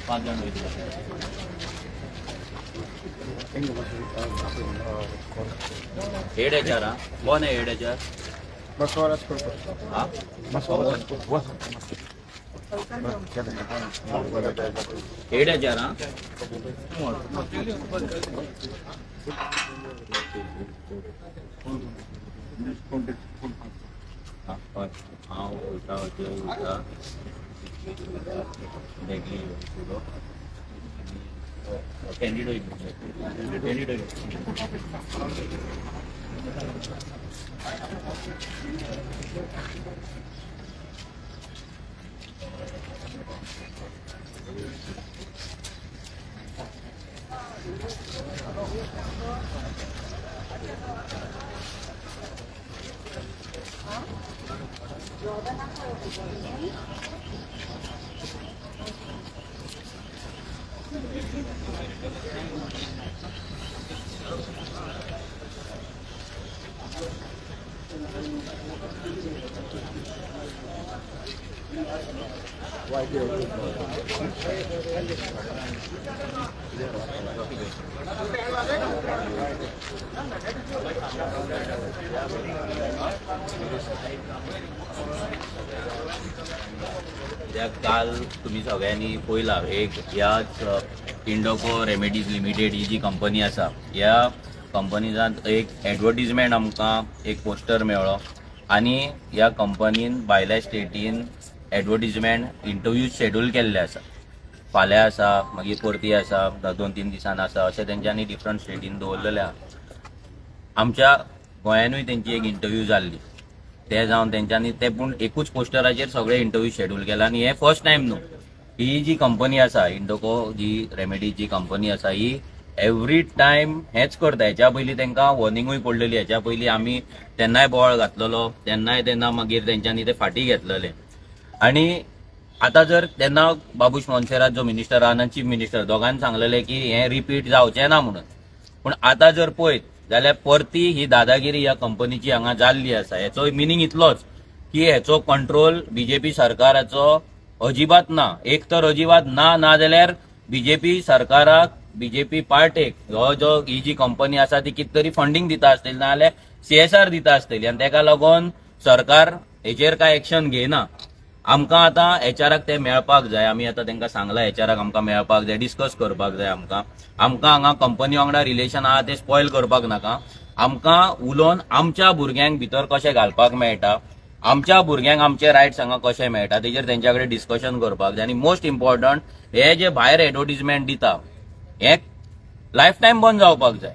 5 जण head HR कोण आहे हेड एचआर हेड एचआर हाँ उल्टा होते उल्टा देखिए कैंडिडेट काल तुम्ही सगळ्यांनी पळयला एक ह्याच इंडोको रेमेडीज लिमिटेड ही जी कंपनी आसा ह्या कंपनीजांत एक एडवर्टिजमेंट आमकां एक पोस्टर मेळ्ळो आनी ह्या कंपनीन भायल्या स्टेटीन एडवर्टिजमेंट इंटरव्यू शेड्यूल केल्ले आसा फाल्यां आसा मागीर परती आसा 2-3 दिसान आसा अशें तेंच्यांनी डिफरंट स्टेटीन दवरलेले आसा। आमच्या गोंयानूय तेंची एक इंटरव्यू जाल्ली ते जावन तेंच्यांनी ते पूण एकूच पोस्टराचेर सगळे इंटरव्यू शेड्यूल केला आनी हे फर्स्ट टायम न्हू ही जी कंपनी आसा इंडोको जी रेमेडी जी कंपनी आसा ही एवरी टायम हेच करता। हेच्या पयलीं तांकां वॉर्निंगूय पडलेली हेच्या पयलीं आमी तेन्नाय बोवाळ घातलेलो तेन्ना मागीर तेंच्यांनी ते फाटी घेतलेले आनी आतां जर तेन्ना बाबूश मोन्सेरात जो मिनिस्टर आहा चीफ मिनिस्टर दोगांनी सांगलेले की हे रिपीट जावचें ना म्हणून पूण आतां जर पळयत जाल्यार परती ही दादागिरी ह्या कंपनीची हांगा जाल्ली आसा। हेचो मिनींग इतलोच की हेचो कंट्रोल बीजेपी सरकाराचो अजिबात ना एक तर अजिबात ना जाल्यार बीजेपी सरकाराक बीजेपी पार्टेक जो ही जी कंपनी आसा ती कितें तरी फंडिंग दिता आसतली ना जाल्यार CSR दिता आसतली आनी तेका लागून सरकार हेचेर काय एक्शन घेयना। आमकां आतां एचआराक ते मेळपाक जाय आमी आतां तांकां सांगला एचआराक आमकां मेळपाक जाय डिस्कस करपाक जाय आमकां हांगा कंपनी वांगडा रिलेशन आहा ते स्पॉयल करपाक नाका। आमकां उलोवन आमच्या भुरग्यांक भितर कशें घालपाक मेळटा आमच्या भुरग्यांक आमचे रायट्स हांगा कशें मेळटा तेजेर तेंच्या कडेन डिस्कशन करपाक जाय आनी मोस्ट इम्पॉर्टंट हे जे भायर एडवर्टिजमेंट दिता हे लायफ टायम बंद जावपाक जाय।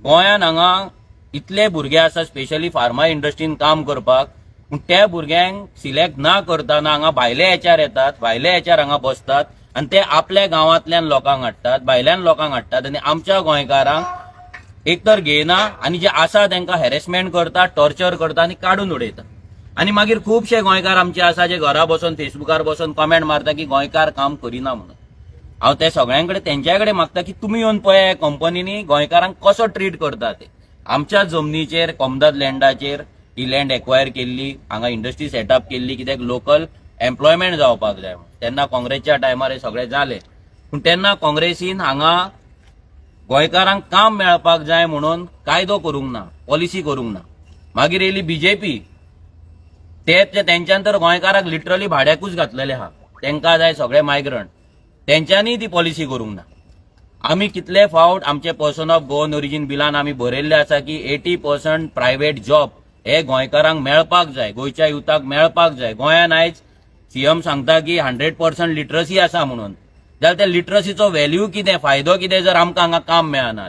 गोंयान हांगा इतले भुरगे आसा स्पेशली फार्मा इंडस्ट्रीन काम करपाक पूण त्या भुरग्यांक सिलेक्ट ना करतना हांगा भायले एचआर येतात भायले एचआर हांगा बसतात आनी ते आपल्या गांवांतल्यान लोकांक हाडटात भायल्यान लोकांक हाडटात आनी आमच्या गोंयकारांक एक तर घेयना आनी जे आसा तांकां हॅरेसमेंट करता टॉर्चर करता आनी काडून उडयता आनी मागीर खुबशे गोंयकार आमचे आसा जे घरा बसून फेसबुकार बसून कमेंट मारता की गोंयकार काम करिना म्हणून। हांव ते सगळ्यां कडेन तेंच्या कडेन मागता की तुमी येवन पळया कंपनीनी गोंयकारांक कसो ट्रीट करता ते। आमच्या जमनीचेर कोमदाद लँडाचेर ही लँड एक्वायर केल्ली हांगा इंडस्ट्री सेटअप केल्ली कित्याक लोकल एम्प्लॉयमेंट जावपाक जाय तेन्ना काँग्रेसच्या टायमार हे सगळें जालें पूण तेन्ना काँग्रेसीन हांगा गोंयकारांक काम मेळपाक जाय म्हणून कायदो करूंक ना पॉलिसी करूंक ना। मागीर येयली बीजेपी तेंच्यान तर गोंयकाराक लिटरली भाड्याकूच घातलेले आहा तेंकां जाय सगळे मायग्रंट तेंच्यांनी ती पॉलिसी करूंक ना। आमी कितले फावट आमचे पर्सन ऑफ गोवन ओरिजीन बिलान आमी बरयल्ले आसा की 80% प्रायव्हेट जॉब हे गोंयकारांक मेळपाक जाय गोंयच्या युथाक मेळपाक जाय। गोंयान आयज सीएम सांगता की 100% लिटरसी आसा म्हणून जाल्यार त्या लिटरसीचो व्हॅल्यू कितें फायदो कितें जर आमकां हांगा काम मेळना।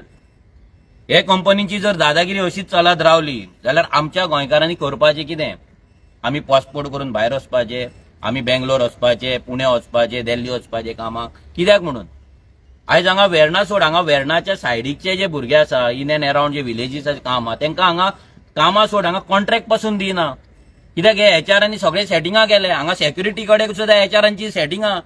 हे कंपनीची जर दादागिरी अशीच चलत रावली जाल्यार आमच्या गोंयकारांनी करपाचें कितें? आमी पासपोर्ट करून भायर वचपाचे आमी बेंगलोर वचपाचे पुणे वचपाचे दिल्ली वचपाचे कामाक कित्याक म्हणून आयज हांगा वेर्णा सोड हांगा वेर्णाच्या सायडीकचे जे भुरगे आसा इन एंड अराउंड जे विलेजीस काम आहा तांकां हांगा कामां सोड हांगा कॉन्ट्रॅक्ट पासून दिना कित्याक हे एचआरांनी सगळे सेटिंगां केले हांगा सेक्युरिटी कडेन सुद्दां एचआरांची सेटिंगां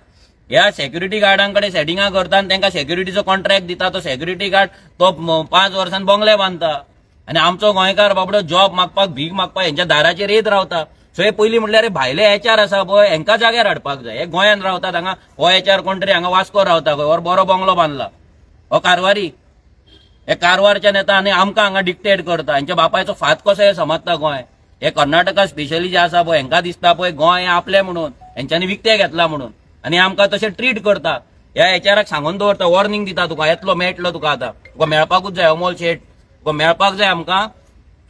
ह्या सेक्युरिटी गार्डां कडेन सेटिंगां करता आनी तांकां सेक्युरिटीचो कॉन्ट्रॅक्ट दिता तो सेक्युरिटी गार्ड तो 5 वर्सान बंगले बांदता आणि आमचो गोंयकार बाबडो जॉब मागपाक भीक मागपाक यांच्या दाराचेर येत रावता. सो हे पयलीं म्हटल्यार भायले एचआर आसा पळय हेंका जाग्यार हाडपाक जाय. हे गोंयान रावतात हांगा हो एचआर कोण तरी हांगा वास्को रावता खंय और बरो बंगलो बांदला हो कारवारी. हे कारवारच्या नेता आनी आमकां हांगा डिक्टेट करता. हेंच्या बापायचो फात कसो हे समजता गोंय. हे कर्नाटका स्पेशली जे आसा पळय हेंका दिसता पळय गोंय हे आपले म्हणून हेंच्यांनी विकते घेतला म्हणून आनी आमकां तशें ट्रीट करता. ह्या एचआराक सांगून दवरता वॉर्निंग दिता तुका येतलो मेळटलो तुका आतां तुका मेळपाकूच जाय अमोल शेट तुका मेळपाक जाय आमकां.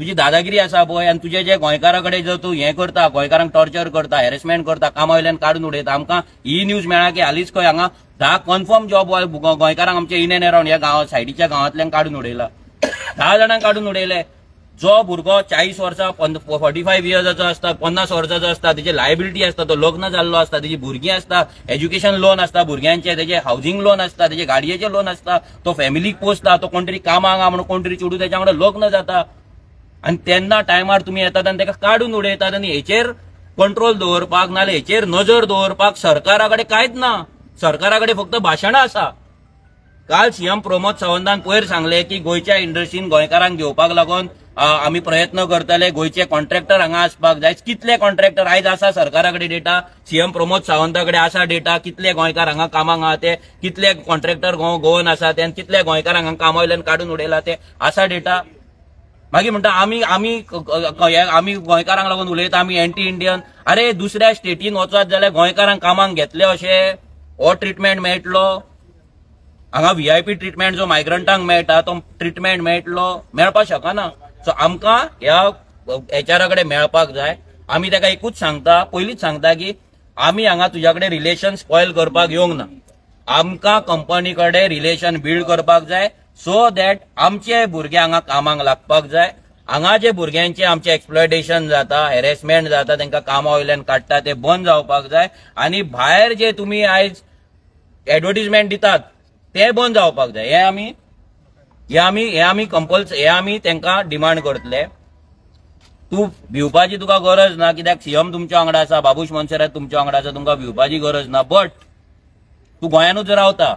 तुजी दादागिरी आसा पळय आनी तुजे जे गोंयकारा कडेन जर तूं हें करता गोंयकारांक टॉर्चर करता हॅरेसमेंट करता कामा वयल्यान काडून उडयता. आमकां ही न्यूज मेळ्ळा की हालींच खंय हांगा 10 कन्फर्म जॉब गोंयकारांक आमच्या इन एंड अराउंड ह्या गांवांत सायडीच्या गांवांतल्यान काडून उडयला. 10 जाणांक काडून उडयले. जो भुरगो 40 वर्सां 45 इयर्साचो आसता 50 वर्साचो आसता तेजे लायबिलिटी आसता तो लग्न जाल्लो आसता तेजी भुरगीं आसता एज्युकेशन लोन आसता भुरग्यांचे तेजे हावसिंग लोन आसता तेजे गाडयेचे लोन आसता तो फॅमिलीक पोसता तो कोण तरी कामाक म्हणून कोण तरी चेडूं तेच्या वांगडा लग्न जाता आनी तेन्ना टायमार तुमी येतात आनी ताका काडून उडयतात आनी हेचेर कंट्रोल दवरपाक नाल्यार हेचेर नजर दवरपाक सरकारा कडेन कांयच ना. सरकारा कडेन फक्त भाशणां आसा. काल सीएम प्रमोद सावंतान पयर सांगले की गोंयच्या इंडस्ट्रीन गोंयकारांक घेवपाक लागून आमी प्रयत्न करतले गोंयचे कॉन्ट्रॅक्टर हांगा आसपाक जाय. कितले कॉन्ट्रॅक्टर आयज आसा सरकारा कडेन डेटा सीएम प्रमोद सावंता कडेन आसा डेटा कितले गोंयकार हांगा कामाक आहा ते कितले कॉन्ट्रॅक्टर गोवन आसा ते कितले गोंयकारांक हांगा कामा वयल्यान काडून उडयला ते आसा डेटा. मागीर म्हणटा आमी गोंयकारांक लागून उलयता आमी एंटी इंडियन. अरे दुसऱ्या स्टेटीन वचत जाल्यार गोंयकारांक कामाक घेतले अशें हो ट्रिटमेंट मेळटलो. हांगा व्हीआयपी ट्रिटमेंट जो मायग्रंटांक मेळटा तो ट्रिटमेंट मेळपाक शकना. सो आमकां ह्या एचआरा कडेन मेळपाक जाय. आमी ताका एकूच सांगता पयलींच सांगता की आमी हांगा तुज्या कडेन रिलेशन स्पॉयल करपाक येवंक ना. आमकां कंपनी कडेन रिलेशन बिल्ड करपाक जाय सो दॅट आमचे भुरगे हांगा कामाक लागपाक जाय. हांगा जे भुरग्यांचे आमचे एक्सप्लॉयटेशन जाता हॅरेसमेंट जाता तांकां कामा वयल्यान काडटा ते बंद जावपाक जाय. आनी भायर जे तुमी आयज एडवर्टिजमेंट दितात ते बंद जावपाक जाय. हे आमी तांकां डिमांड करतले. तूं भिवपाची तुका गरज ना कित्याक सीएम तुमच्या वांगडा आसा बाबूश मोन्सेरात तुमच्या वांगडा आसा तुमकां भिवपाची गरज ना. बट तूं गोंयानूच रावता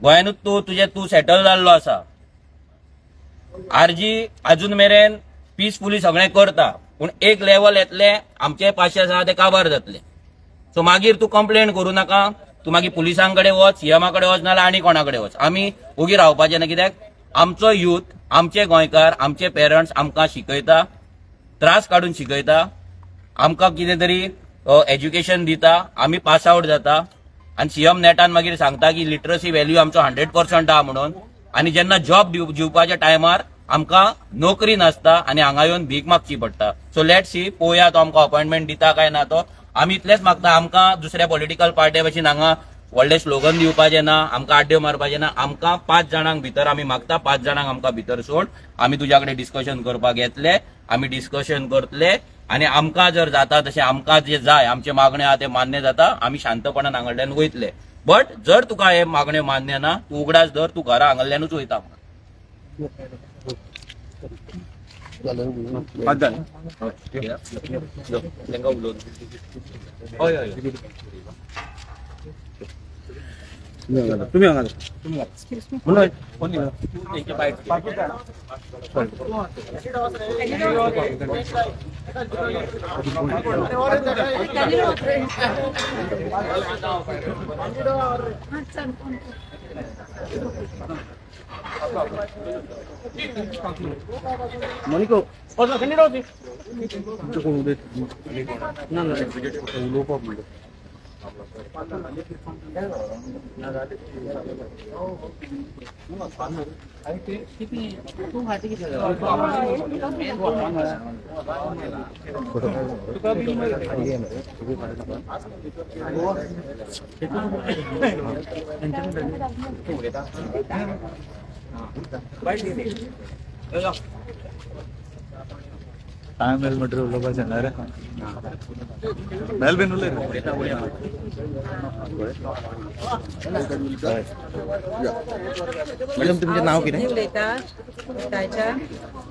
गोंयानूच तूं सेटल जाल्लो आसा. आरजी अजून मेरेन पीसफुली सगळें करता पूण एक लेवल येतले आमचे पाशे आसा ते काबार जातले. सो मागीर तूं कंप्लेंट करूं नाका. तूं मागीर पुलिसां कडेन वच सीएमा कडेन वच नाल्यार आनी कोणा कडेन वच. आमी ओगी रावपाचें ना कित्याक आमचो यूथ आमचे गोंयकार आमचे पेरंट्स आमकां शिकयता त्रास काडून शिकयता आमकां कितें तरी एज्युकेशन दिता आमी पास आउट जाता आनी सीएम नेटान मागीर सांगता की लिटरसी व्हॅल्यू आमचो 100% आहा म्हणून. आनी जेन्ना जॉब दिवपाच्या टायमार आमकां नोकरी नासता आनी हांगा येवन भीक मागची पडटा. सो लेट सी पळोवया तो आमकां अपॉइंटमेंट दिता काय ना तो. आमी इतलेंच मागता आमकां दुसऱ्या पॉलिटिकल पार्टी भशेन हांगा व्हडले स्लोगन दिवपाचें ना आमकां आड्ड्यो मारपाचें ना. आमकां 5 जाणांक भितर आमी मागता 5 जाणांक आमकां भितर सोड. आमी तुज्या कडेन डिस्कशन करपाक येतले आमी डिस्कशन करतले आनी आमकां जर जाता तशें आमकां जे जाय आमचे मागणे आहा ते मान्य जाता आमी शांतपणान हांगाकडल्यान वयतले. बट जर तुका हे मागण्यो मान्य ना तूं उगडास धर तूं घरा हांगाल्यानूच वयता. तुम्ही Monico, cosa che ne rodi? No, no, lo può dire. Time meter ulo ba janar hai mel bin ulo madam तुमचे नाव किती?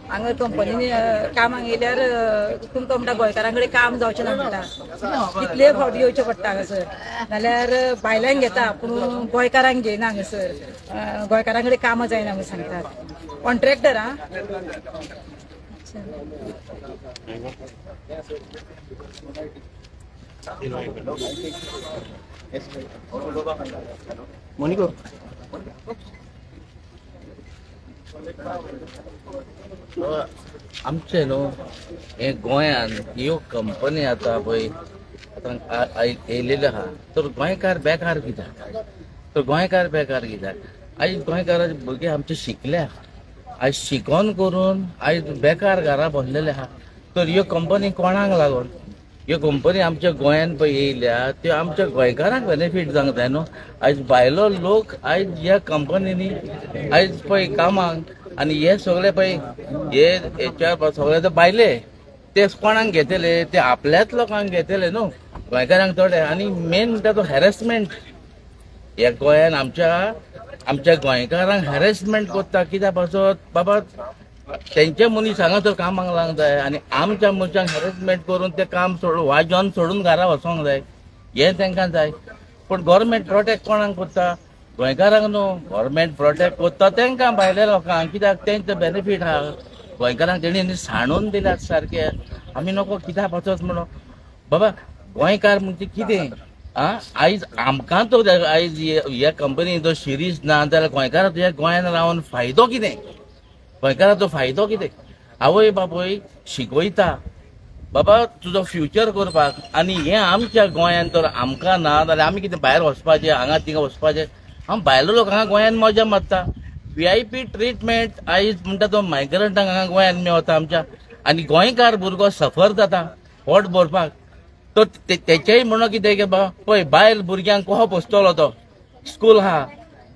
हांगा कंपनीनी कामाक येयल्यार तुमकां म्हणटा गोंयकारां कडेन काम जावचें ना म्हणटा इतले फावटी येवचें पडटा हांगासर नाल्यार भायल्यांक घेता पूण गोंयकारांक घेयना हांगासर गोंयकारां कडेन कामां जायना म्हणून सांगतात कॉन्ट्रॅक्टर आं मोनिको आमचे न्हू हे गोंयान ह्यो कंपनी आतां पळय आतां येयलेल्यो आहा तर गोंयकार बेकार कित्याक तर गोंयकार बेकार कित्याक आयज गोंयकाराचे भुरगे आमचे शिकल्या आयज शिकोन करून आयज बेकार घरा बसलेले आहा तर ह्यो कंपनी कोणाक लागून ह्यो कंपनी आमच्या गोंयान पळय येयल्या त्यो आमच्या गोंयकारांक बेनिफीट जावंक जाय न्हू आयज भायलो लोक आयज ह्या कंपनीनी आयज पळय कामाक आनी हे सगळे पळय हे सगळे ते भायले ते कोणाक घेतले ते आपल्याच लोकांक घेतले न्हू गोंयकारांक थोडे आनी मेन म्हणटा तो हॅरेसमेंट ह्या गोंयान आमच्या गोंयकारांक हॅरेसमेंट करता कित्याक पासत बाबा तेंचे मनीस हांगासर कामाक लागूंक जाय आनी आमच्या मनशांक हॅरेसमेंट करून ते काम सोडून वाजोवन सोडून घरा वचोंक जाय हे तांकां जाय पूण गव्हर्मेंट प्रोटेक्ट कोणाक करता गोंयकारांक न्हू गव्हर्मेंट प्रोटेक्ट करता तांकां भायल्या लोकांक कित्याक तेंचे बेनिफीट आहा गोंयकारांक तेणी साणून दिल्यात सारके आमी नको कित्याक वचत म्हणून बाबा गोंयकार म्हणजे कितें आं आयज आमकां तो आयज ह्या कंपनीन तो शिरीज ना जाल्यार गोंयकाराक ह्या गोंयान रावन फायदो कितें गोंयकाराचो फायदो कितें आवय बापूय शिकयता बाबा तुजो फ्युचर करपाक आनी हें आमच्या गोंयान तर आमकां ना जाल्यार आमी कितें भायर वचपाचें हांगा थिंगा वचपाचें हांव भायलो लोक हांगा गोंयान मजा मारता VIP ट्रिटमेंट आयज म्हणटा तो मायग्रंटांक हांगा गोंयान मेवता आमच्या आनी गोंयकार भुरगो सफर जाता पोट भरपाक तो तेचेय म्हणून कितें की बाबा पळय भायर भुरग्यांक कसो पोसतलो तो स्कूल आहा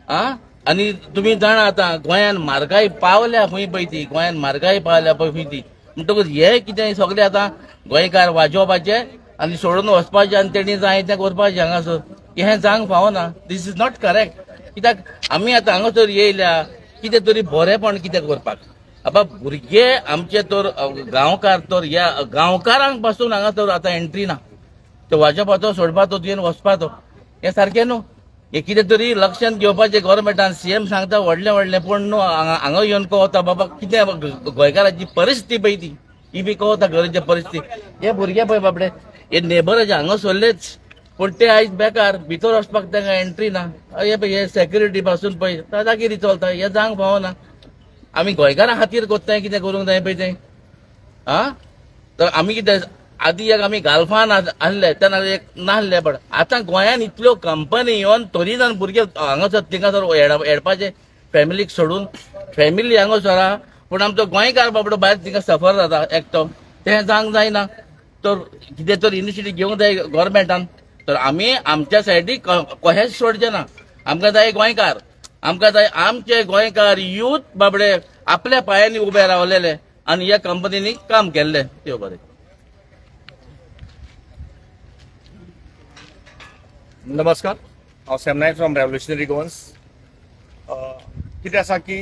आं आनी तुमी जाणा आतां गोंयान म्हारगाय पावल्या खंय पळय ती गोंयान म्हारगाय पावल्या पळय खंय ती म्हणटकूच हे कितें सगळे आतां गोंयकार वाजोवपाचे आनी सोडून वचपाचें आनी तेणी जाय तें करपाचें हांगासर हें जावंक फावना दीस इज नॉट करेक्ट कित्याक आमी आतां हांगासर येयल्या कितें तरी बरेपण कितें करपाक बाबा भुरगे आमचे तर गांवकार तर ह्या गांवकारांक पासून हांगासर आतां एंट्री ना तो वाजोवपाचो सोडपाचो तुवें वचपाचो हें सारकें न्हू हे कितें तरी लक्षांत घेवपाचें गव्हर्मेंटान CM सांगता व्हडलें व्हडलें पूण न्हू हांगा येवन कळटा बाबा कितें गोंयकाराची परिस्थिती पळय ती ही बी कळटा घराची परिस्थिती हे भुरगे पळय बाबडे हे नेबराचे हांगा सरलेच पूण ते आयज बेकार भितर वचपाक तांकां एंट्री ना हे पळय हे सेक्युरिटी पासून पळय दादागिरी चलता हे जावंक फावना आमी गोंयकारां खातीर कोत्ताय कितें करूंक जाय पळय तें आं तर आमी कितें आदी एक आमी गालफान आहले तेन्ना एक नाहले पण आतां गोंयान इतल्यो कंपनी येवन तरी जावन भुरगे हांगासर थिंगासर हेडपाचे फॅमिलीक सोडून फॅमिली हांगासर आहा पूण आमचो गोंयकार बाबडो भायर थिंगा सफर जाता एकटो तें जावंक जायना तर कितें तर इनिशिएटीव घेवंक जाय गव्हर्मेंटान तर आमी आमच्या सायडीक कशेंच सोडचें ना आमकां जाय गोंयकार आमकां जाय आमचे गोंयकार यूथ बाबडे आपल्या पांयांनी उबे रावलेले आनी ह्या कंपनीनी काम केल्लें देव बरें नमस्कार हांव सॅम नायक फ्रॉम रेव्होल्युशनरी गोवन्स कितें आसा की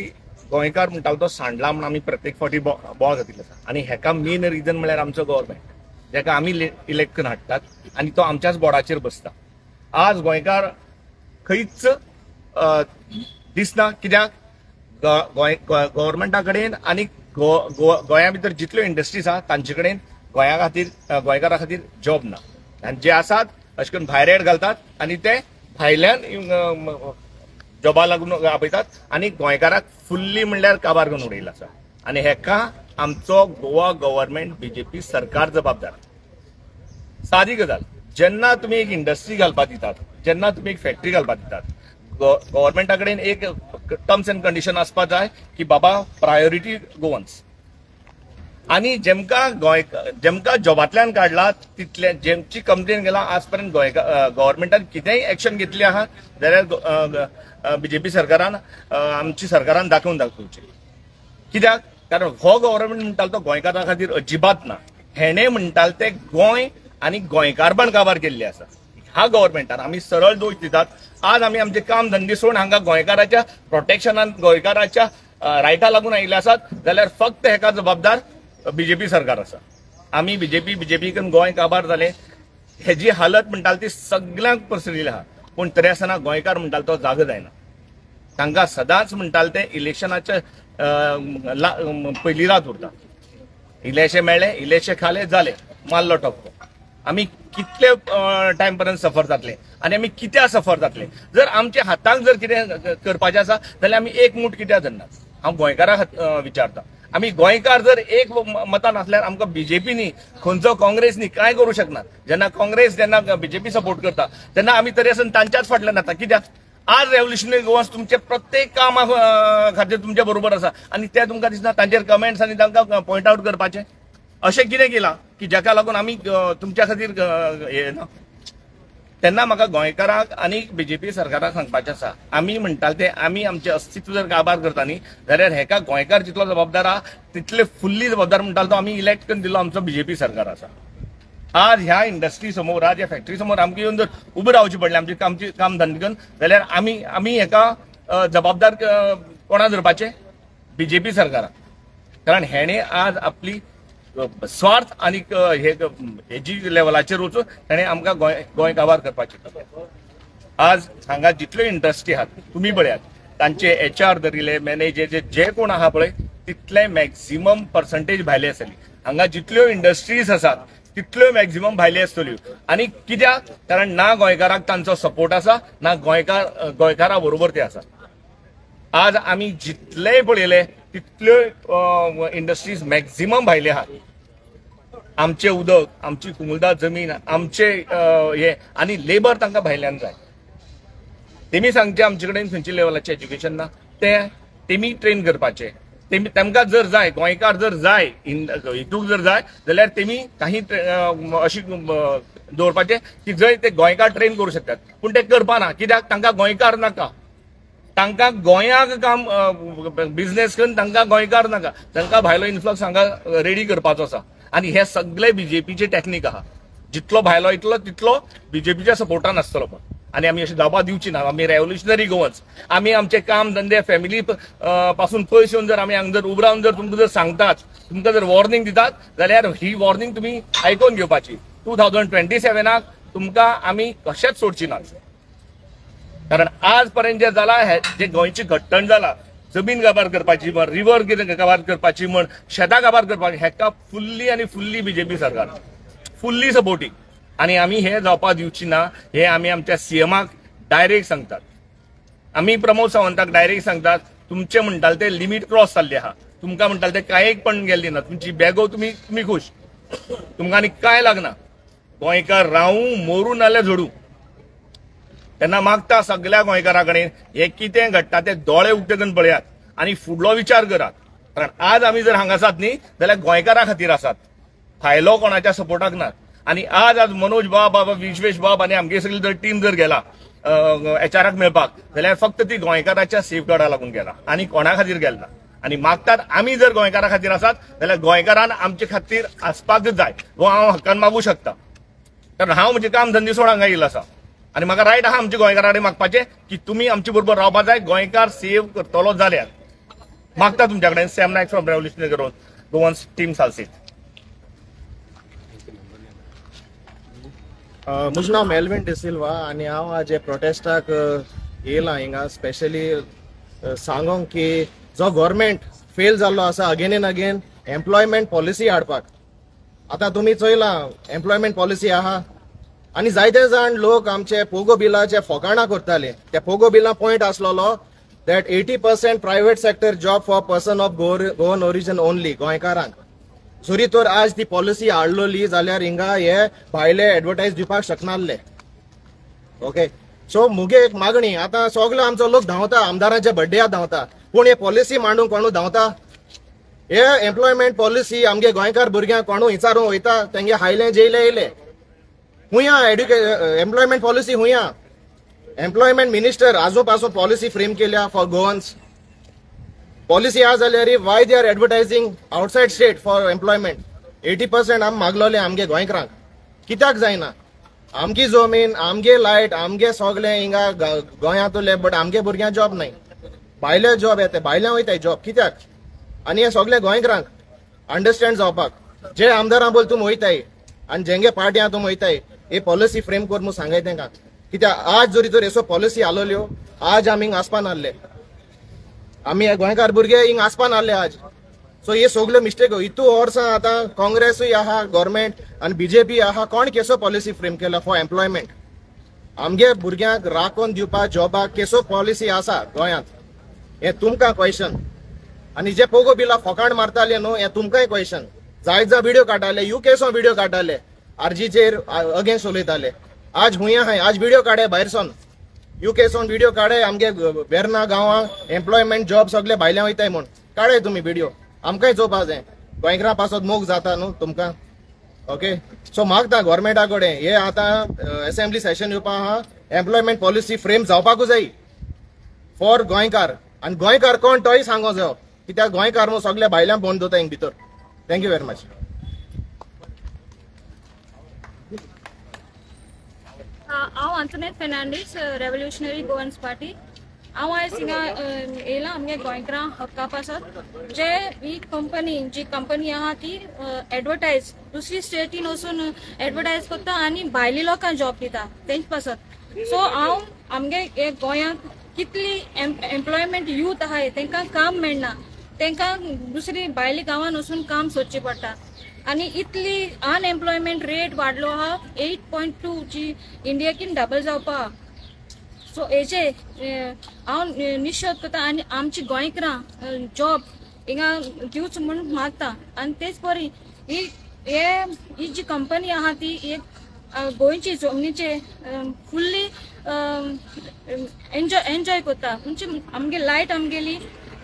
गोंयकार म्हणटा तो सांडला म्हणून आमी प्रत्येक फावटी बोवाळ घातिल्लो आसा आनी हेका मेन रिजन म्हळ्यार आमचो गव्हर्मेंट जेका आमी इलेक्ट करून हाडटात आनी तो आमच्याच बोर्डाचेर बसता आज गोंयकार खंयच दिसना कित्याक गव्हर्मेंटा कडेन आनी गोंया भितर जितल्यो इंडस्ट्रीज आहा तांचे कडेन गोंया खातीर गोंयकारा खातीर जॉब ना आनी जे आसात अशें करून भायर एड घालतात आनी ते भायल्यान जॉबा लागून आपयतात आनी गोंयकाराक फुल्ली म्हणल्यार काबार करून उडयल्लो आसा आनी हेका आमचो गोवा गव्हर्मेंट BJP सरकार जबाबदार सादी गजाल जेन्ना तुमी एक इंडस्ट्री घालपाक दितात जेन्ना तुमी एक फॅक्टरी घालपाक दितात गव्हर्मेंटा कडेन एक टर्म्स एंड कंडिशन आसपाक जाय की बाबा प्रायोरिटी गोवन्स आनी जेमकां जॉबांतल्यान काडला तितले जेमची कंप्लेन गेला आज पर्यंत गव्हर्मेंटान कितेंय एक्शन घेतली आहा जाल्यार BJP सरकारान आमची सरकारान दाखोवची कित्याक कारण हो गव्हर्मेंट म्हणटालो तो गोंयकारां खातीर अजिबात ना हेणे म्हणटाले ते गोंय आनी गोंयकारपण काबार केल्ले आसा ह्या गव्हर्मेंटान आमी सरळ दोश दितात आज आमी आमचे काम धंदे सोडून हांगा गोंयकाराच्या प्रोटेक्शनान गोंयकाराच्या रायटा लागून आयिल्ले आसात जाल्यार फक्त हेका जबाबदार बीजेपी सरकार आसा. आमी बीजेपी करून गोंय काबार जाले, हेजी हालत म्हणटाली ती सगळ्यांक पसरिल्ली आहा. पूण तरी आसतना गोंयकार म्हणटाले तो जागो जायना. तांकां सदांच म्हणटाले ते इलेक्शनाचे पयली रात उरता. इलेशे मेळ्ळे, इलेशे खाले, जाले, मारलो टप्पो. आमी कितले टायम पर्यंत सफर जातले आनी आमी कित्याक सफर जातले. जर आमच्या हातांत जर कितें करपाचें आसा जाल्यार आमी एक मूठ कित्याक धरनात. हांव गोंयकाराक विचारता, आमी गोंयकार जर एक मतान आसल्यार आमकां बीजेपीनी खंयचो काँग्रेसनी कांय करूं शकनात. जेन्ना काँग्रेस जेन्ना बीजेपी सपोर्ट करता तेन्ना आमी तरी आसून तांच्याच फाटल्यान येता. कित्याक आज रेव्होल्युशनरी गोवन्स तुमचे प्रत्येक कामा खातीर तुमचे बरोबर आसा आनी ते तुमकां दिसना तांचेर कमेंट्स आनी तांकां पॉयंट आउट करपाचें. अशें कितें केलां की जाका लागून आमी तुमच्या खातीर हे ना. तेन्ना म्हाका गोंयकाराक आनी बीजेपी सरकाराक सांगपाचें आसा, आमी म्हणटाले ते आमी आमचें अस्तित्व जर काबार करता न्ही जाल्यार हेका गोंयकार जितलो जबाबदार आहा तितले फुल्ली जबाबदार म्हणटालो तो आमी इलेक्ट करून दिल्लो आमचो बीजेपी सरकार आसा. आज ह्या इंडस्ट्री समोर, आज ह्या फॅक्टरी समोर आमकां येवन जर उबें रावचें पडलें आमची काम धंदे करून जाल्यार आमी हेका जबाबदार कोणा धरपाचें? बीजेपी सरकाराक. कारण हेणे आज आपली स्वार्थ आनी हेजी लेवलाचेर वचून ताणें आमकां गोंय काबार करपाचें. आज हांगा जितल्यो इंडस्ट्री आहात तुमी पळयात, तांचे HR धरिले, मॅनेजर जे कोण आहा पळय तितले मॅक्झिमम पर्संटेज भायले आसतली. हांगा जितल्यो इंडस्ट्रीज आसात तितल्यो मॅक्झिमम भायले आसतल्यो. आनी कित्याक? कारण ना गोंयकाराक तांचो सपोर्ट आसा, ना गोंयकारा बरोबर ते आसा. आज आमी जितलेय पळयले तितल्यो इंडस्ट्रीज मॅक्झिमम भायले आहात. आमचे उदक, आमची कुमुलदाद जमीन, आमचे हे आनी लेबर तांकां भायल्यान जाय. तेमी सांगचे आमचे कडेन खंयच्या लेवलाचें एज्युकेशन ना तेमी ट्रेन करपाचे. तांकां जर जाय, गोंयकार जर जाय, हितूक जर जाय जाल्यार तेमी काही अशी दवरपाचे की जंय ते गोंयकार ट्रेन करूं शकतात. पूण ते करपाना. कित्याक? तांकां गोंयकार नाका. तांकां गोंयाक काम बिझनेस करून तांकां गोंयकार नाका. तांकां भायलो इन्फ्लक्स हांगा रेडी करपाचो आसा. आनी हे सगळे बीजेपीचे टॅक्नीक आहा. जितलो भायलो येतलो तितलो बीजेपीच्या सपोर्टान आसतलो. पण आनी आमी अशी जावपा दिवची ना. आमी रेव्होल्युशनरी गोवन्स, आमी आमचे काम धंदे फॅमिली पासून पयस येवन जर आमी हांगा जर उबे रावन जर तुमकां जर सांगतात, तुमकां जर वॉर्निंग दितात जाल्यार ही वॉर्निंग तुमी आयकून घेवपाची. 2027 तुमकां आमी कशेंच सोडची नात. कारण आज पर्यंत जे जाला, जे गोंयची घट्टण जाला, जमीन काबार करपाची म्हण, रिवर कितें काबार करपाची म्हण, शेतां काबार करपाची, हेका फुल्ली आनी फुल्ली बीजेपी सरकार फुल्ली सपोर्टींग. आनी आमी हे जावपा दिवची ना. हे आमी आमच्या सीएमाक डायरेक्ट सांगतात. आमी प्रमोद सावंताक डायरेक्ट सांगतात, तुमचे म्हणटाले ते लिमीट क्रॉस जाल्ले आहा. तुमकां म्हणटाले ते कांयक पण गेल्ली ना. तुमची बॅगो तुमी खूश, तुमकां आनी कांय लागना. गोंयकार रावूं, मरूं नाल्यार झोडूं. तेन्ना मागता सगळ्या गोंयकारा कडेन हे कितें घडटा ते दोळे उक्ते करून पळयात आनी फुडलो विचार करात. कारण आज आमी जर हांगा आसात न्ही जाल्यार गोंयकारा खातीर आसात, भायलो कोणाच्या सपोर्टाक नात. आनी आज मनोज बाब, विश्वेश बाब आनी आमगे सगळी जर टीम जर गेला HRाक मेळपाक जाल्यार फक्त ती गोंयकाराच्या सेफगार्डा लागून गेला आनी कोणा खातीर गेलना. आनी मागतात आमी जर गोंयकारा खातीर आसात जाल्यार गोंयकारान आमचे खातीर आसपाकच जाय. वो हांव हक्कान मागूं शकता. कारण हांव म्हणजे काम धंदे सोड हांगा येयलो आसा आनी म्हाका रायट आहा आमच्या गोंयकारा कडेन मागपाचें की तुमी आमचे बरोबर रावपा जाय. गोंयकार सेव करतलो जाल्यार मागता तुमच्या कडेन. Sam Naik from Revolutionary Goans team Salcete. म्हजें नांव मेल्विन डिसिल्वा आनी हांव आज प्रोटेस्टाक येयलां हिंगा स्पेशली सांगोंक की जो गव्हर्मेंट फेल जाल्लो आसा again end again employment policy हाडपाक. आतां तुमी चोयलां एम्प्लॉयमेंट पॉलिसी आहा आनी जायते जाण लोक आमचे पोगो बिलाचे फोकाणां करताले. त्या पोगो बिलां पॉयंट आसलोलो that 80% private sector job for person of Goan origin only, गोंयकारांक. जरी तर आज ती पॉलिसी हाडलोली जाल्यार हिंगा हे भायले एडवर्टायज दिवपाक शकनासले. ओके, सो मुगे एक मागणी, आतां सगळो आमचो लोक धांवता, आमदारांच्या बड्डेयाक धांवता, पूण हे पॉलिसी मांडूंक कोणू धांवता? हे एम्प्लॉयमेंट पॉलिसी आमगे गोंयकार भुरग्यांक कोणू विचारूंक वयता? तेंगे हायले जेयले येयले हुंया एम्प्लॉयमेंट पॉलिसी हुंया. एम्प्लॉयमेंट मिनिस्टर आजू पासून पॉलिसी फ्रेम केल्या फॉर गोवन्स. पॉलिसी आज जाल्यार why they are advertising outside state for employment. 80% आमी मागलोले आमगे गोंयकारांक. कित्याक जायना? आमगी जमीन, आमगे लायट, आमगे सगळे हिंगा गोंयांतले, बट आमगे भुरग्यांक जॉब नाही. भायले जॉब येता भायल्या वयताय जॉब कित्याक आनी हे सगळे गोंयकारांक अंडरस्टँड जावपाक जे आमदारां बोल तुम वयताय आनी जेंगे पार्ट्यां तुम वयताय हे पॉलिसी फ्रेम कर म्हणून सांगाय तांकां कित्याक आज जरी तर एसो पॉलिसी आलोल्यो आज आमी हिंग आसपान आहले आमी हे गोंयकार भुरगे हिंग आसपान आहले आज सो हे सगळे मिस्टेक इतू वर्सां आतां काँग्रेसूय आहा गव्हर्मेंट आनी बीजेपी आहा कोण केसो पॉलिसी फ्रेम केला फॉर एम्प्लॉयमेंट आमगे भुरग्यांक राखून दिवपाक जॉबाक केसो पॉलिसी आसा गोंयांत हे तुमकां क्वेश्चन आनी जे पोगो बिला फोकाण मारताले न्हू हे तुमकांय क्वेश्चन जायत व्हिडिओ काडटाले युकेसो व्हिडिओ काडटाले आरजीचेर अगेन्स्ट उलयताले आज हुंय आहाय आज व्हिडिओ काडे भायरसून युकेसून व्हिडिओ काडे आमगे वेर्ना गांवां एम्प्लॉयमेंट जॉब सगळे भायल्या वयताय म्हूण काडे तुमी व्हिडिओ आमकांय चोवपा जाय गोंयकारां पासत मोग जाता न्हू तुमकां ओके सो मागता गव्हर्मेंटा कडेन हे आतां असेंब्ली सेशन येवपा आहा एम्प्लॉयमेंट पॉलिसी फ्रेम जावपाकूच जाय फॉर गोंयकार आनी गोंयकार कोण तोय सांगो जायो कित्याक गोंयकार न्हू सगळे भायल्यां बोंड दवरता हिंग भितर थँक्यू व्हेरी मच हांव अंतोनेट फेर्नांडीस रेव्होल्युशनरी गोवन्स पार्टी हांव आयज हिंगा येयलां आमगे गोंयकारां हक्का पासत जे ही जी कंपनी आहा ती एडवर्टायज दुसरी स्टेटीन वचून एडवर्टायज करता आनी भायली लोकांक जॉब दिता तेंच पासत सो हांव आमगे गोंयांत कितली एम्प्लॉयमेंट यूथ आहाय तांकां काम मेळना तांकां दुसरी भायली गांवांत वचून काम सोदचें पडटा आनी इतली अनएम्प्लॉयमेंट रेट वाडलो आहा 8.2 जी इंडियाकीन डबल जावपा सो हेचे हांव निशोध करता आनी आमची गोंयकारां जॉब हिंगा दिवच म्हणून मागता आनी तेच परी ही जी कंपनी आहा ती एक गोंयची जमनीचे फुल्ली एन्जॉय करता म्हणजे आमगे लायट आमगेली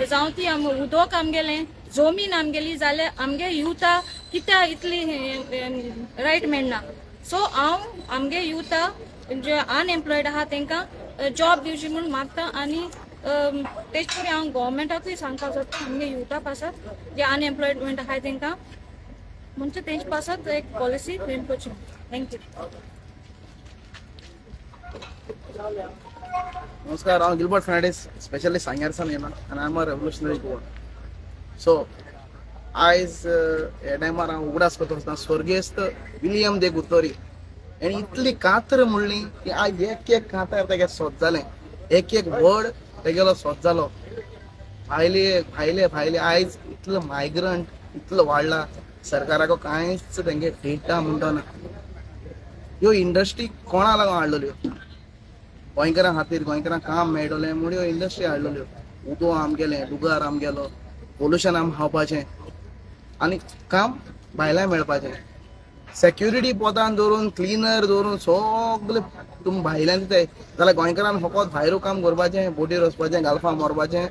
जावं ती उदक आमगेलें जमीन आमगेली जाल्यार आमगे युथा कित्या इतली रायट मेळना सो हांव आमगे युथा जे अनएम्प्लॉयड आहा तांकां जॉब दिवची म्हणून मागता आनी तेच परी हांव गव्हर्मेंटाकूय सांगपाक सोदता आमगे युथा पासत जे अनएम्प्लॉयमेंट आहाय तांकां म्हणजे तेंच पासत एक पॉलिसी फ्रेम करची थँक्यू नमस्कार हांव गिलबर्ट फर्नांडीस स्पेशली सांग्यारसान येयला आनी I am a revolutionary Goan so आयज हे टायमार हांव उगडास करता आसतना स्वर्गेस्त विलियम दे गुत्तोरी हेणी इतली कातर म्हणली की आयज एक एक कातर तेगे सोद जालें एक एक वर्ड तेगेलो सोद जालो भायले भायले भायले आयज इतलो मायग्रंट इतलो वाडला सरकाराको कांयच तेंगे खेळटा म्हणटा ना ह्यो इंडस्ट्री कोणा लागून हाडलेल्यो गोंयकारां खातीर गोंयकारांक काम मेळटलें म्हूण ह्यो इंडस्ट्री हाडलेल्यो उदो आमगेलें लुगार आमगेलो पोल्युशन आम खावपाचें आनी काम भायल्यां मेळपाचें सेक्युरिटी पोतान दवरून क्लिनर दवरून सगळे तुमी भायल्यान दिताय जाल्यार गोंयकारान फकत भायरूच काम करपाचें बोटीर वचपाचें गालफां मारपाचें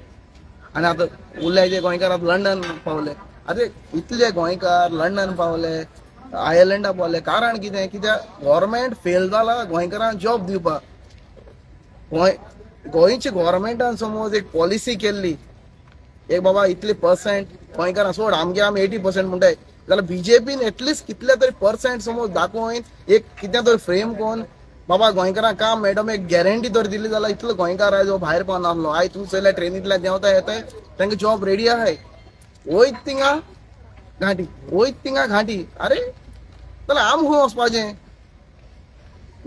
आनी आतां उरले जे गोंयकार आतां लंडन पावले आरे इतले गोंयकार लंडन पावले आयर्लंडा पावले कारण कितें कित्याक गव्हर्मेंट फेल जाला गोंयकारांक जॉब दिवपाक गोंयच्या गव्हर्मेंटान समज एक पॉलिसी केल्ली एक बाबा इतले पर्सेंट गोंयकारां सोड आमगे आमी 80% म्हणटाय जाल्यार बीजेपीन एटलिस्ट कितले तरी पर्सेंट समज दाखोवन एक कितें तरी फ्रेम करून बाबा गोंयकारांक काम मॅडम एक गॅरंटी तर दिली जाल्यार इतलो गोंयकार आयज भायर पावना आसलो आयज तूं चयल्यार ट्रेनींतल्यान देंवता येताय तांकां जॉब रेडी आहाय वयत थिंगा घांटी अरे जाल्यार आम खंय वचपाचें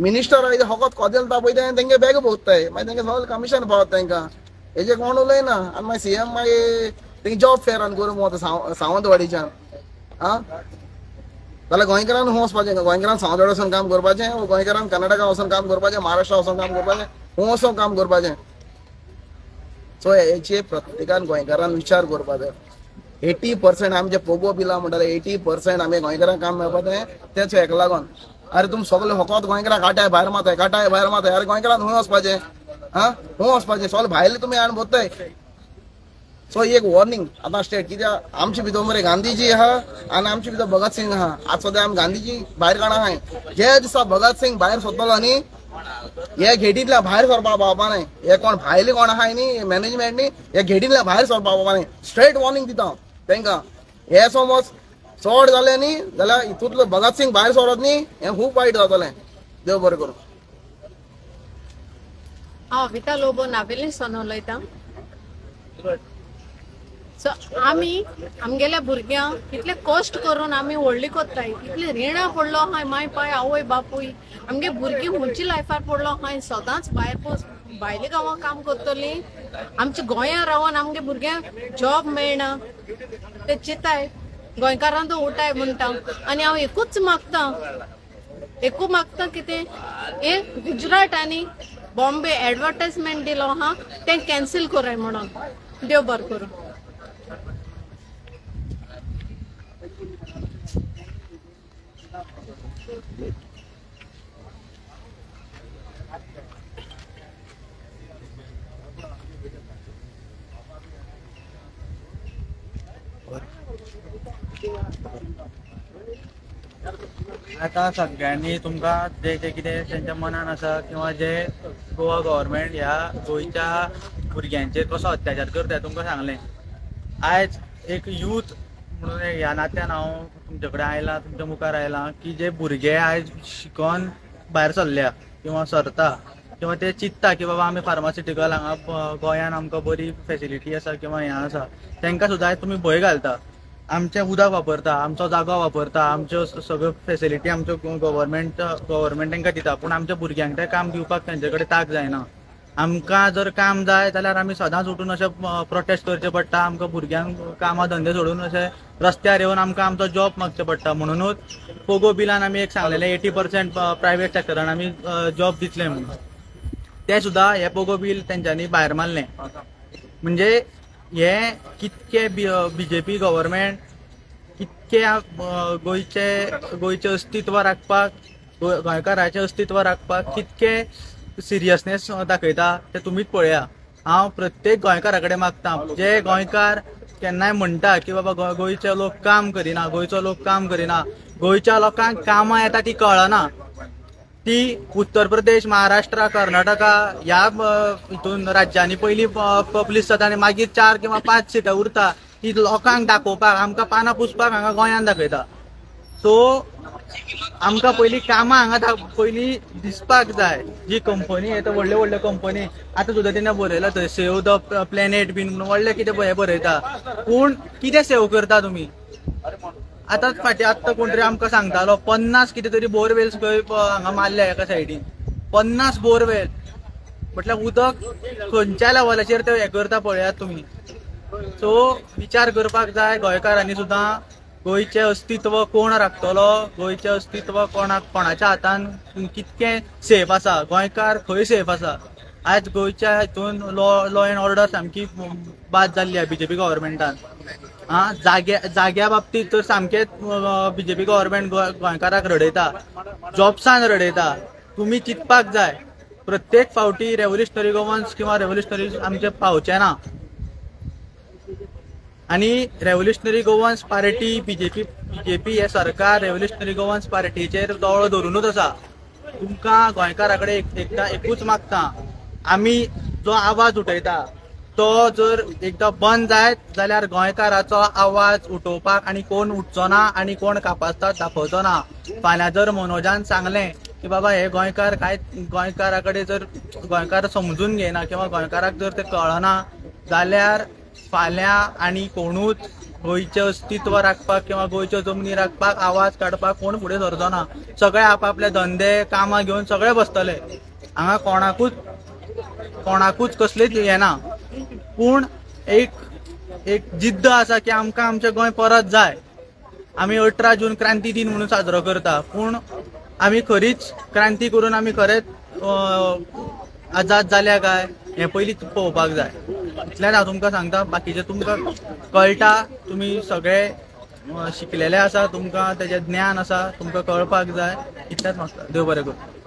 मिनिस्टर आयज फकत कोदेल तापयताय आनी तेंगे बॅग भोंवताय मागीर तेंगे सगळें कमिशन पावता तांकां हेजे कोण उलयना आनी मागीर सीएम मागीर तेंगे जॉब फेरान करूंक वता सावंतवाडीच्यान आं जाल्यार गोंयकारान खंय वचपाचें गोंयकारान सावंतवाडी वचून काम करपाचें गोंयकारान कर्नाटका वचून काम करपाचें महाराष्ट्रा वचून काम करपाचें खंय वचून काम करपाचें सो हेचेर प्रत्येकान गोंयकारान विचार करपा जाय 80% आमचे पोगो बिलां म्हणटाले 80% आमी गोंयकारांक काम मेळपा जाय तेच हेका लागून अरे तुम सगळे फकत गोंयकारांक काटाय भायर मारताय अरे गोंयकारान खंय वचपाचें आं खंय वचपाचें सगळे भायले तुमी हाडून बोत्ताय सो एक वॉर्निंग आतां स्टेट कित्याक आमचे भितर मरे गांधीजी आहा आनी आमचे भितर भगत सिंग आहा आज सद्या आमी गांधीजी भायर काडा आहाय जे दिसा भगत सिंग भायर सरतलो न्ही हे घेटींतल्या भायर सरपा पावपा न्हय हे कोण भायले कोण आहाय न्ही मॅनेजमेंट न्ही हे घेटींतल्या भायर सरपा पावपा न्हय स्ट्रेट वॉर्निंग दिता तांकां हे समज चड जालें न्ही जाल्यार हितूंतलो भगत सिंग भायर सरत न्ही हें खूब वायट जातलें देव बरें करूं हांव विता लोबो नावेलीसान उलयतां सो आमी आमगेल्या भुरग्यांक इतले कश्ट करून आमी व्हडली कोत्ताय, इतले रिणां पडलो हाय माय पाय आवय बापूय, आमगे भुरगीं हुंची लायफार पडलो हाय, सदांच भायले गांवां काम करतली, आमच्या गोंयांत रावन आमगे भुरग्यांक जॉब मेळना, ते चिताय गोंयकारांचो उठाय म्हणटा. आनी हांव एकूच मागता कितें हे गुजरात आनी बॉम्बे एडवर्टायजमेंट दिलो हा ते कॅन्सल कराय म्हणून. देव बरें करूं. आता सगळ्यांनी तुमकां जे जे कितें तेंच्या मनान आसा किंवा जे गोवा गव्हर्मेंट ह्या गोंयच्या भुरग्यांचेर कसो अत्याचार करता तुमकां सांगलें. आयज एक यूथ म्हणून ह्या नात्यान हांव तुमचे कडेन आयलां, तुमच्या मुखार आयलां की जे भुरगे आयज शिकोन भायर सरल्या किंवा सरता किंवा ते चिंतता की बाबा आमी फार्मास्युटिकल हांगा गोंयान आमकां बरी फेसिलिटी आसा किंवा हें आसा, तांकां सुद्दां आयज तुमी भंय घालता. आमचें उदक वापरता, आमचो जागो वापरता, आमच्यो सगळ्यो फेसिलिटी आमच्यो गव्हर्मेंट तांकां दिता, पूण आमच्या भुरग्यांक तें काम दिवपाक तांचे कडेन तांक जायना. आमकां जर काम जाय जाल्यार आमी सदांच उठून अशें प्रोटेस्ट करचें पडटा, आमकां भुरग्यांक कामां धंदे सोडून अशें रस्त्यार येवन आमकां आमचो जॉब मागचो पडटा. म्हणूनच पोगो बिलान आमी एक सांगलेलें 80% प्रायवेट सेक्टरान आमी जॉब दितले म्हणून. ते सुद्दां हे पोगो बिल तेंच्यांनी भायर मारलें. म्हणजे हे कितके बीजेपी गव्हर्मेंट कितके गोंयचे अस्तित्व राखपाक, गोंयकाराचें अस्तित्व राखपाक कितके सिरियसनेस दाखयता ते तुमीच पळया. हांव प्रत्येक गोंयकारा कडेन मागता, जे गोंयकार केन्नाय म्हणटा की बाबा गोंयचे लोक काम करिना, गोंयचो लोक काम करिना, गोंयच्या लोकांक कामां येता ती कळना. ती उत्तर प्रदेश, महाराष्ट्र, कर्नाटका ह्या हितून राज्यांनी पयलीं पब्लीश जाता आनी मागीर 4 किंवा 5 सिटां उरता ती लोकांक दाखोवपाक, आमकां पानां पुसपाक हांगा गोंयांत दाखयता. सो आमकां पयलीं कामां हांगा पयलीं दिसपाक जाय. जी कंपनी येता व्हडल्यो व्हडल्यो कंपनी, आतां सुद्दां तेणें बरयला थंय सेव द प्लॅनेट बीन म्हणून व्हडलें कितें हें बरयता, पूण कितें सेव करता तुमी? आतां फाटीं आत्तां कोण तरी आमकां सांगतालो 50 कितें तरी बोरवेल्स खंय हांगा मारल्या एका सायडीन, 50 बोरवेल म्हटल्यार उदक खंयच्या लेवलाचेर ते हें करता पळयात तुमी. सो विचार करपाक जाय गोंयकारांनी सुद्दां. गोंयचें अस्तित्व कोण राखतलो, गोंयचें अस्तित्व कोणाच्या हातान कितकें सेफ आसा, गोंयकार खंय सेफ आसा. आयज गोंयच्या हितून लॉ एंड ऑर्डर सामकी बाद जाल्ली आहे बीजेपी गव्हर्मेंटान. जाग्या बाबतीत तर सामकेंच बीजेपी गव्हर्मेंट गोंयकाराक रडयता, जॉब्सान रडयता. तुमी चिंतपाक जाय प्रत्येक फावटी रेव्होल्युशनरी गोवन्स किंवा रेव्होल्युशनरी आमचे पावचे ना. आनी रेव्होल्युशनरी गोवन्स पार्टी बीजेपी हे सरकार रेव्होल्युशनरी गोवन्स पार्टीचेर दोळो धरूनच आसा. तुमकां गोंयकारा कडेन एकूच मागता, आमी जो आवाज उठयता तो जर एकदां बंद जायत जाल्यार गोंयकाराचो आवाज उठोवपाक आनी कोण उठचो ना आनी कोण कापासतात दाखोवचो ना. फाल्यां जर मनोजान सांगलें की बाबा हे गोंयकार गोंयकारा कडेन जर गोंयकार समजून घेयना किंवा गोंयकाराक जर ते कळना जाल्यार फाल्यां आनी कोणूच गोंयचें अस्तित्व राखपाक किंवा गोंयच्यो जमनी राखपाक आवाज काडपाक कोण फुडें सरचो ना. सगळे आपआपले धंदे कामां घेवन सगळे बसतले. हांगा कोणाकूच कसलीच हें ना. पूण एक जिद्द आसा की आमकां आमचें गोंय परत जाय. आमी 18 जून क्रांती दिन म्हणून साजरो करता, पूण आमी खरीच क्रांती करून आमी खरेंच आजाद जाल्या काय हें पयलींच पळोवपाक जाय. इतलेंच हांव तुमकां सांगता. बाकीचें तुमकां कळटा, तुमी सगळे शिकलेले आसा, तुमकां तेजें ज्ञान आसा, तुमकां कळपाक जाय. इतलेंच मागता. देव बरें करूं.